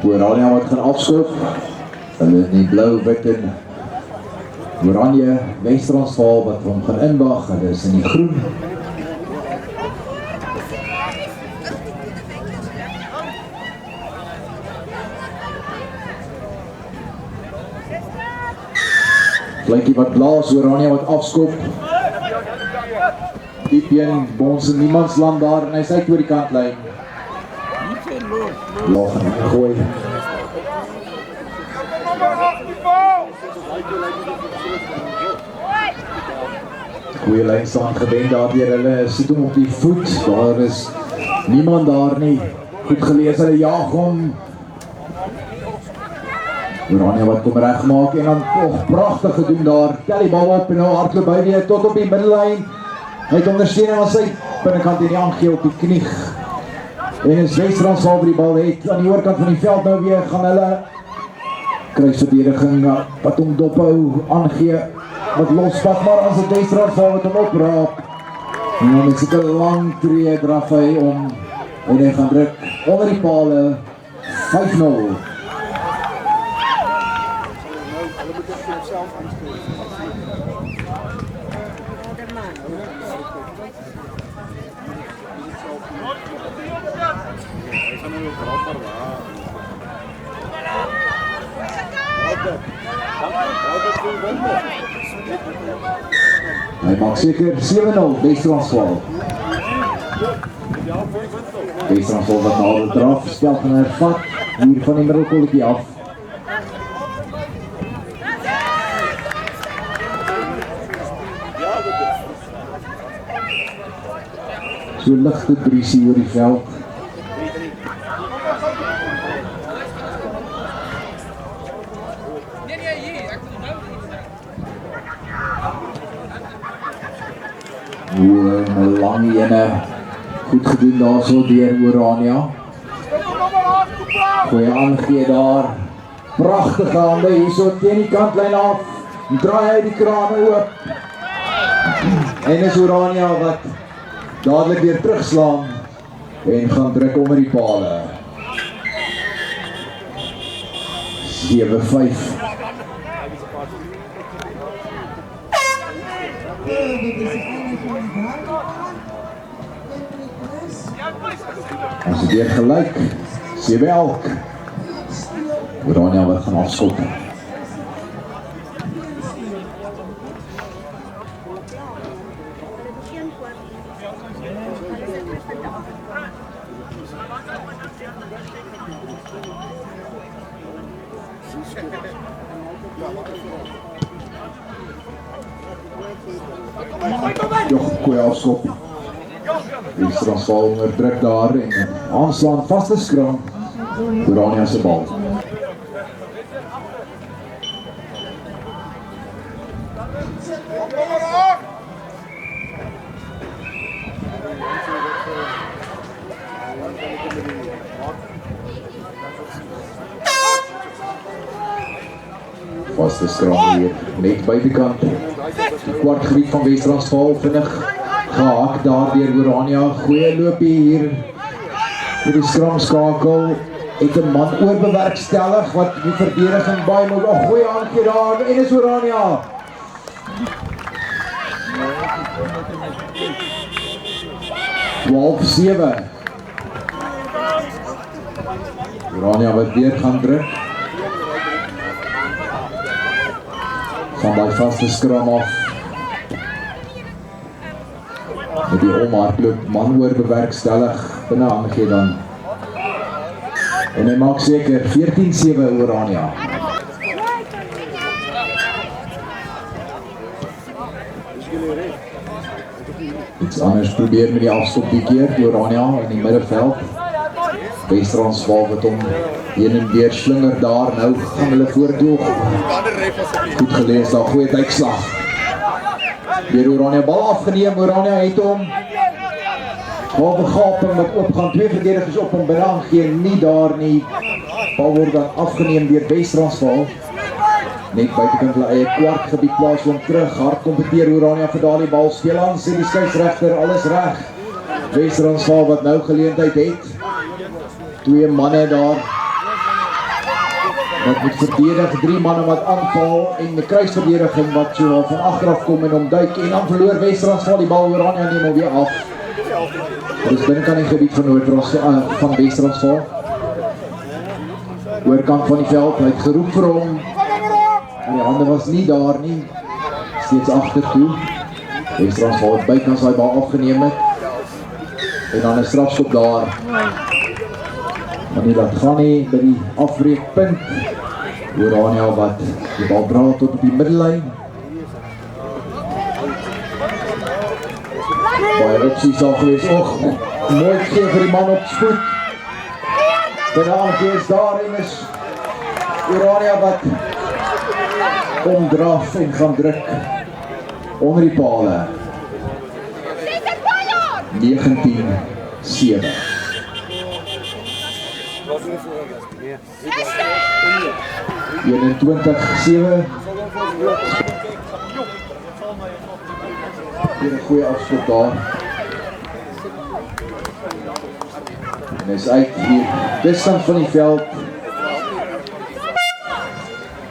Oranje wat gaan afskop. Hulle in die blou, wit en oranje Wes-Transvaal wat hom gaan inwag. Hulle is in die groen. Fluitjie wat blaas, Oranje wat afskop. Diep een, bons in niemandsland daar en hy is uit oor die kantlyn. Laag en gooi. Goeie lynstand gewend daar deur hulle, sit hom op die voet, daar is niemand daar nie. Goed gelees, hulle jaag hom. Oranje wat kom regmaak en dan toch pragtig gedoen daar. Tel die bal op en nou hardloop by weer tot op die middellyn. Hy het ondersteuning aan sy binnekant en die aangee op die knie. En is Wes-Transvaal by die bal het. Aan die oorkant van die veld nou weer gaan hulle kruisverdediging wat hom dophou aangee. Wat lospak, maar as het Wes-Transvaal wat hom opraap. En dan is ek 'n lang tree draf hy om en hy gaan druk onder die pale 5-0. Hy maak seker 7-0 Wes-Transvaal. Wes-Transvaal wat na die draf spel gaan hervat hier van die middelkolletjie af. So ligte briesie oor die veld. Een lang ene, goed gedoen daar so deur Oranje. Goeie aangee daar, prachtige hande hier so teen die kantlyn af, draai hy die krane oop. En is Oranje wat dadelik weer terugslaan en gaan druk onder die pale. 7-5. Ons het weer gelyk, 7-11. Oranje wat gaan afskop. Goeie afskop. Wes-Transvaal onder druk daar en aanslaan vaste skram. Oranje se bal. Vaste skram hier, net buitekant. Die kwartgebied van Wes-Transvaal vinnig gehak daar deur Oranje. Goeie loopie hier vir die skramskakel. Het 'n man oorbewerkstellig wat die verdediging baie moet. Goeie aangee daar en is Oranje. (12-7). Oranje wat weer gaan druk. Van die vaste skram af. Met die omhardloop, man oor bewerkstellig, binne aangee dan. En hy maak seker 14-7 Oranje. Iets anders probeer met die afstop die keer, die Oranje in die middenveld. Wes-Transvaal wat hom heen en weer slinger daar, nou gaan hulle voordeel. Goed gelees, daar goeie uitslag. Weer Oranje bal afgeneem, Oranje het hom. Bal begaping wat opgaan, twee verdedigers op hom binne aangee, nie daar nie. Bal word dan afgeneem deur Wes-Transvaal. Net buitekant hulle eie kwartgebied plaas hom terug, hard kompeteer Oranje vir daardie bal, speel aan, sê die skeieregter, alles reg. Wes-Transvaal wat nou geleentheid het. Twee manne daar. wat moet verdedig, 3 manne wat aanval en die kruisverdediging wat so van agteraf kom en omduik en dan verloor Wes-Transvaal die bal. Oranje neem hom weer af. Dit is binnekant die gebied van van Wes-Transvaal. Oorkant van die veld, hy het geroep vir hom. En die hande was nie daar nie. Steeds agter toe. Wes-Transvaal het bykans hy bal afgeneem het. En dan 'n strafskop daar. Maar nie dat gaan nie by die afbreekpunt. Oranje wat die bal dra tot op die middellyn. Baie opsies sal gewees. Och, mooi gegee vir die man op spoed. Penalty is daar en is Oranje wat omdraf en gaan druk onder die pale. 19-7. Ja. 21-7. Hier 'n goeie afskop daar. En is uit hier. Distans van die veld.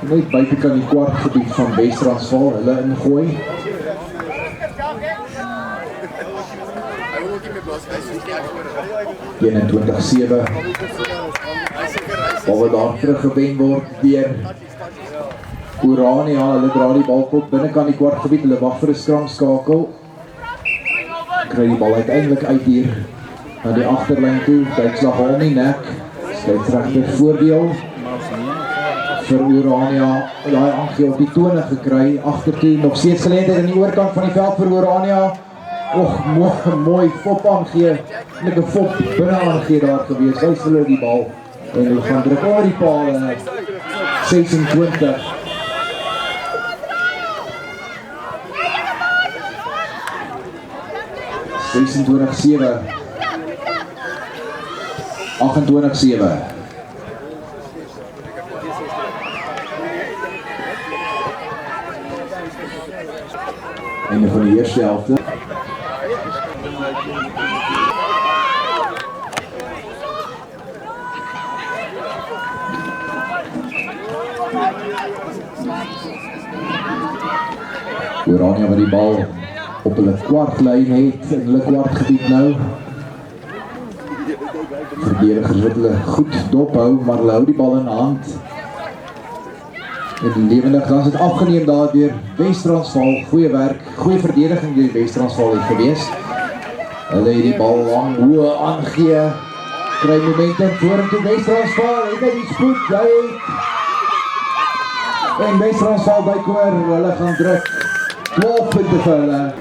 Net buitekant die kwartgebied van Wes-Transvaal, hulle ingooi. Ja, 21-7. Bal wat daar teruggewen word deur Oranje. Hulle dra die bal tot binnekant die kwartgebied. Hulle wag vir 'n skramskakel. Kry die bal uiteindelik uit hier na die agterlyn toe. Tydslag haal nie nek. Skeieregter voordeel vir Oranje. Daai aangee op die tone gekry. Agtertoe nog steeds geleentheid aan die oorkant van die veld vir Oranje. Och, mooi fop aangee. Lekker fop binne aangee daar gewees. Hy verloor die bal. En hulle gaan druk oor die pale. 26. (26-7) 28-7. Einde van die eerste helfte. Oranje wat die bal op hulle kwartlyn het, in hulle kwartgebied nou. Verdedigers wat hulle goed dophou, maar hulle hou die bal in hand. En lewendig, dan is het afgeneem daar deur Wes-Transvaal. Goeie werk, goeie verdediging deur Wes-Transvaal het gewees. Hulle het die bal lang hoë aangee. Kry momentum vorentoe Wes-Transvaal, het hy die spoed, hy het. En Wes-Transvaal bykoor, hulle gaan druk. 12 punte vir hulle.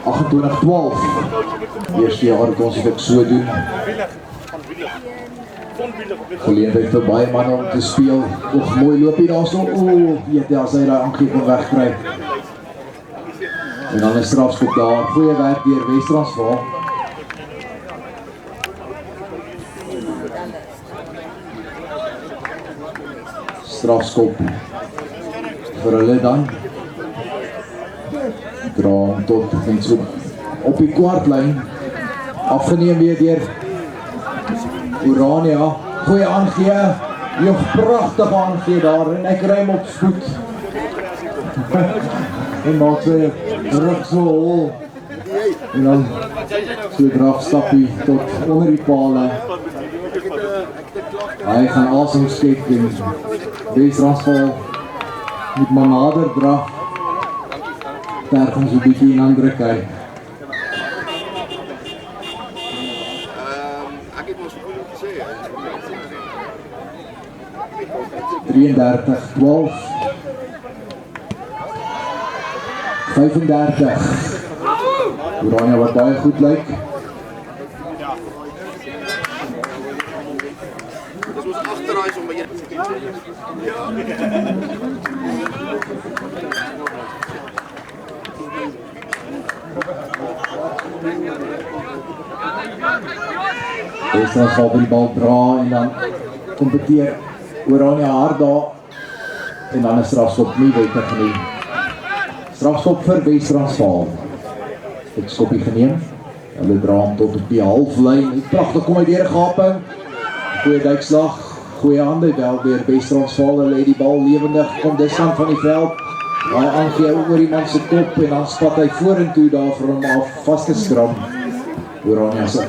28-12. Eerste jaar het ons dit ook so doen. Geleentheid vir baie manne om te speel. Och, mooi loop hier daar so. Weet jy, as hy daar aangee kon wegkry. En dan 'n strafskop daar. Goeie werk deur Wes-Transvaal. Strafskop vir hulle dan. Dra hom tot en so op die kwartlyn. Afgeneem weer deur Oranje. Goeie aangee. Jong, pragtige aangee daar en ek ry hom op spoed. En maak sy rug so hol. En dan so drafstappie tot onder die pale. Hy gaan asem skep en Wes-Transvaal moet maar nader draf. Terg ons 'n bietjie en dan druk hy. Ek het mos gevoel om te sê. 33-12. 35. Oranje wat baie goed lyk. Dis ons agterraai om by jou. Wes-Transvaal by die bal dra en dan kompeteer Oranje hard daar en dan 'n strafskop nie wettig nie. Strafskop vir Wes-Transvaal. Ek skoppie geneem. Hulle dra hom tot op die halflyn. Pragtig kom hy deur 'n gaping. Goeie duikslag. Goeie hande wel weer, Wes-Transvaal lê die bal lewendig, kom dis kant van die veld. Hy aangee oor die man se kop en dan spat hy vorentoe daar vir hom af vas te skram. Oranje se.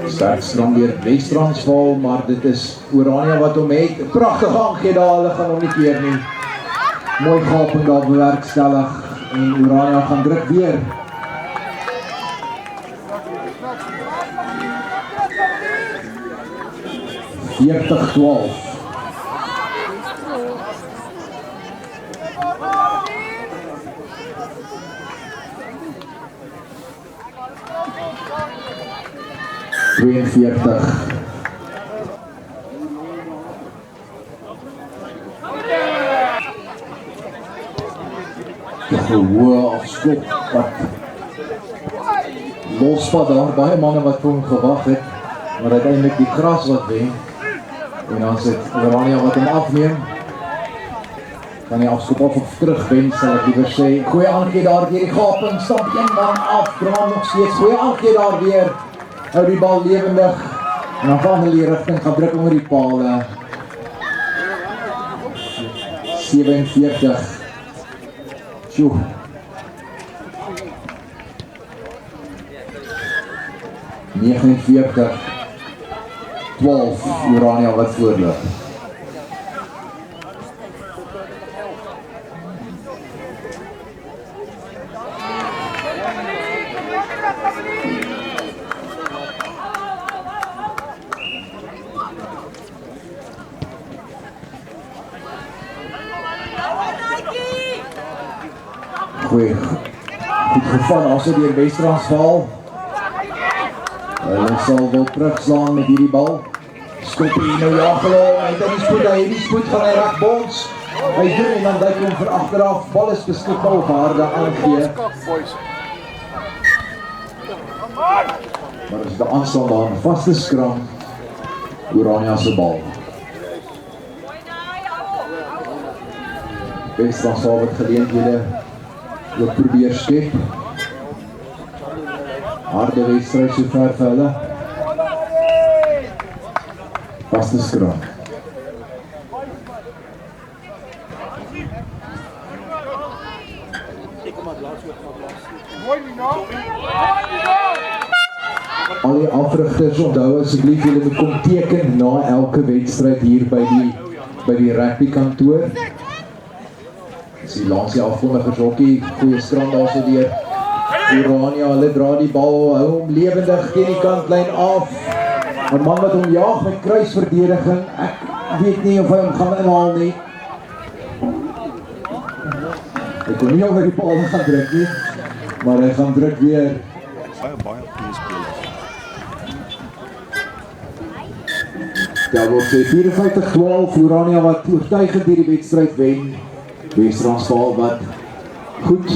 Sterks dan weer Wes-Transvaal, maar dit is Oranje wat hom het. Pragtig aangee daar, hulle gaan hom nie keer nie. Mooi gaping daar bewerkstellig en Oranje gaan druk weer. (40-12) 42. Hoë afskop wat losvat daar, baie manne wat vir hom gewag het, maar uiteindelik die gras wat wen en dan sit Oranje wat hom afneem. Kan die afskop of terugwen, sal ek liever sê. Goeie aangee daar weer die gaping, stamp een man af, Brand nog steeds, goeie aangee daar weer. Hou die bal lewendig en dan van die rigting gaan druk onder die pale. 47. Sjoe. 49. 12 Oranje wat voorloop. Goed gevan, also deur Wes-Transvaal. Hulle sal wel terugslaan met hierdie bal. Skop hier nou Jagelo, hy het die spoed gaan hy raak bons. Hy doen en dan duik hom vir agteraf, bal is beskikbaar op harde aangee. Maar is die aanstaan daar, vaste skram, Oranje se bal. Wes-Transvaal wat geleenthede ook probeer skep. Harde wedstryd so ver vir hulle. Vaste skram. Al die afrigters onthou asseblief julle moet kom teken na elke wedstryd hier by die rugby kantoor. Dis die Lansie afkondigers hokkie, goeie skram daar so deur Oranje, hulle dra die bal, hou hom lewendig teen die kantlyn af. 'n Man wat hom jaag met kruisverdediging, ek weet nie of hy hom gaan inhaal nie. Hy kon nie over die paal gaan druk nie, maar hy gaan druk weer. Baie goeie spelers. Daar word 54-12 Oranje wat oortuigend hierdie wedstryd wen. Wes-Transvaal wat goed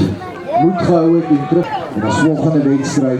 moed gehou het en terug. En as volgende wedstryd